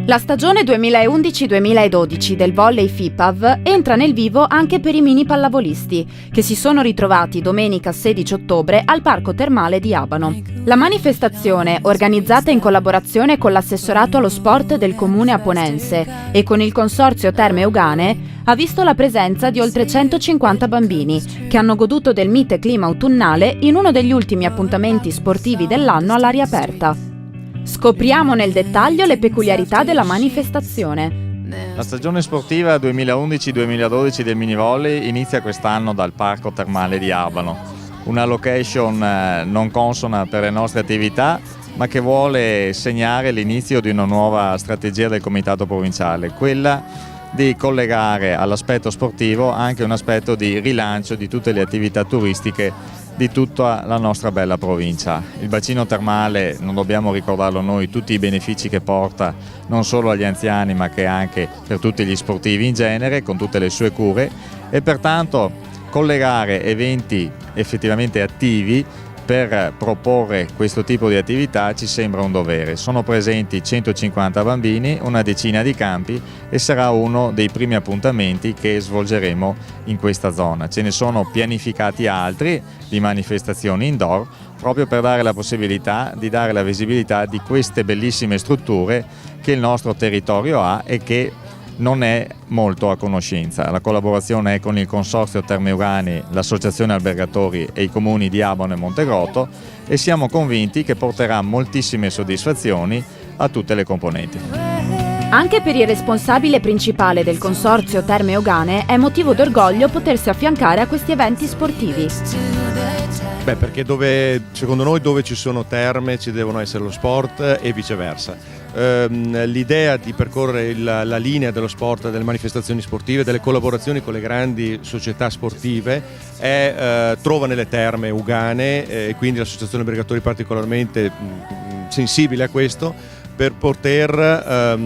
La stagione 2011-2012 del volley FIPAV entra nel vivo anche per i mini pallavolisti, che si sono ritrovati domenica 16 ottobre al Parco Termale di Abano. La manifestazione, organizzata in collaborazione con l'assessorato allo sport del comune aponense e con il consorzio Terme Eugane, ha visto la presenza di oltre 150 bambini, che hanno goduto del mite clima autunnale in uno degli ultimi appuntamenti sportivi dell'anno all'aria aperta. Scopriamo nel dettaglio le peculiarità della manifestazione. La stagione sportiva 2011-2012 del mini volley inizia quest'anno dal Parco Termale di Abano, una location non consona per le nostre attività, ma che vuole segnare l'inizio di una nuova strategia del Comitato Provinciale, quella di collegare all'aspetto sportivo anche un aspetto di rilancio di tutte le attività turistiche di tutta la nostra bella provincia. Il bacino termale, non dobbiamo ricordarlo noi, tutti i benefici che porta non solo agli anziani ma che anche per tutti gli sportivi in genere, con tutte le sue cure, e pertanto collegare eventi effettivamente attivi per proporre questo tipo di attività ci sembra un dovere. Sono presenti 150 bambini, una decina di campi e sarà uno dei primi appuntamenti che svolgeremo in questa zona. Ce ne sono pianificati altri di manifestazioni indoor proprio per dare la possibilità di dare la visibilità di queste bellissime strutture che il nostro territorio ha e che non è molto a conoscenza. La collaborazione è con il Consorzio Terme Eugane, l'Associazione Albergatori e i comuni di Abano e Montegrotto e siamo convinti che porterà moltissime soddisfazioni a tutte le componenti. Anche per il responsabile principale del Consorzio Terme Eugane è motivo d'orgoglio potersi affiancare a questi eventi sportivi. Perché secondo noi dove ci sono terme ci devono essere lo sport e viceversa. L'idea di percorrere la linea dello sport, delle manifestazioni sportive, delle collaborazioni con le grandi società sportive trova nelle terme Eugane e quindi l'associazione Albergatori particolarmente sensibile a questo per poter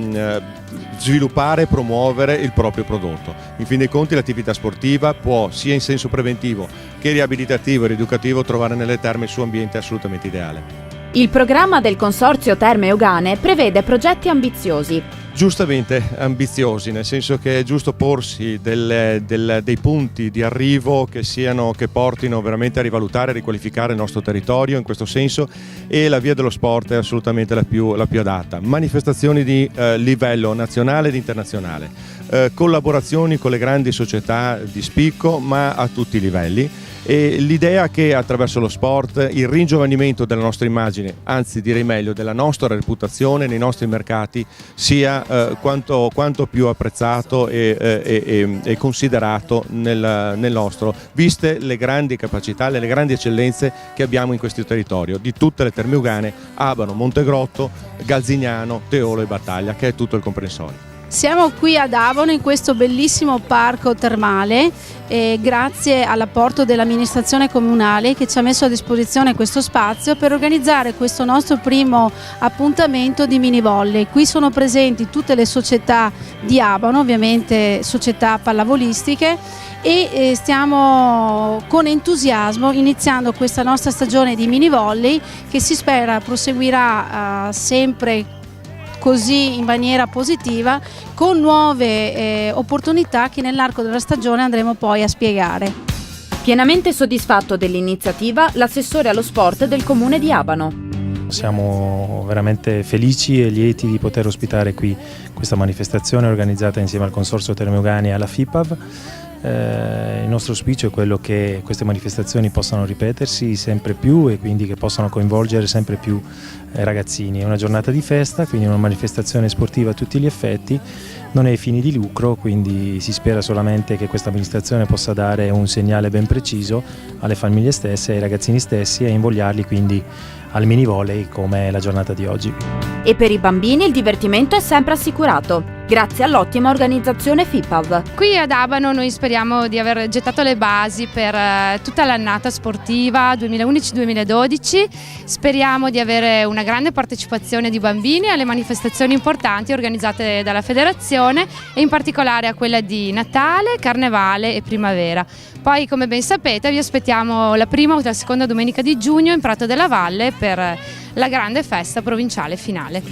sviluppare e promuovere il proprio prodotto. In fin dei conti l'attività sportiva può sia in senso preventivo che riabilitativo e rieducativo trovare nelle terme il suo ambiente assolutamente ideale. Il programma del Consorzio Terme Eugane prevede progetti ambiziosi. Giustamente ambiziosi, nel senso che è giusto porsi dei punti di arrivo che portino veramente a rivalutare e riqualificare il nostro territorio in questo senso, e la via dello sport è assolutamente la più adatta. Manifestazioni di livello nazionale ed internazionale, collaborazioni con le grandi società di spicco ma a tutti i livelli. E l'idea che attraverso lo sport il ringiovanimento della nostra immagine, anzi direi meglio della nostra reputazione nei nostri mercati, sia quanto più apprezzato e considerato nel nostro, viste le grandi capacità, le grandi eccellenze che abbiamo in questo territorio, di tutte le terme eugane, Abano, Montegrotto, Galzignano, Teolo e Battaglia, che è tutto il comprensorio. Siamo qui ad Abano in questo bellissimo parco termale grazie all'apporto dell'amministrazione comunale che ci ha messo a disposizione questo spazio per organizzare questo nostro primo appuntamento di mini volley. Qui sono presenti tutte le società di Abano, ovviamente società pallavolistiche, e stiamo con entusiasmo iniziando questa nostra stagione di mini volley che si spera proseguirà sempre così in maniera positiva, con nuove opportunità che nell'arco della stagione andremo poi a spiegare. Pienamente soddisfatto dell'iniziativa l'assessore allo sport del comune di Abano. Siamo veramente felici e lieti di poter ospitare qui questa manifestazione organizzata insieme al Consorzio Terme Eugane e alla FIPAV. Il nostro auspicio è quello che queste manifestazioni possano ripetersi sempre più e quindi che possano coinvolgere sempre più ragazzini. È una giornata di festa, quindi una manifestazione sportiva a tutti gli effetti, non è ai fini di lucro, quindi si spera solamente che questa amministrazione possa dare un segnale ben preciso alle famiglie stesse, ai ragazzini stessi e invogliarli quindi al mini volley come la giornata di oggi. E per i bambini il divertimento è sempre assicurato, grazie all'ottima organizzazione FIPAV. Qui ad Abano noi speriamo di aver gettato le basi per tutta l'annata sportiva 2011-2012, speriamo di avere una grande partecipazione di bambini alle manifestazioni importanti organizzate dalla federazione e in particolare a quella di Natale, Carnevale e Primavera. Poi, come ben sapete, vi aspettiamo la prima o la seconda domenica di giugno in Prato della Valle per la grande festa provinciale finale.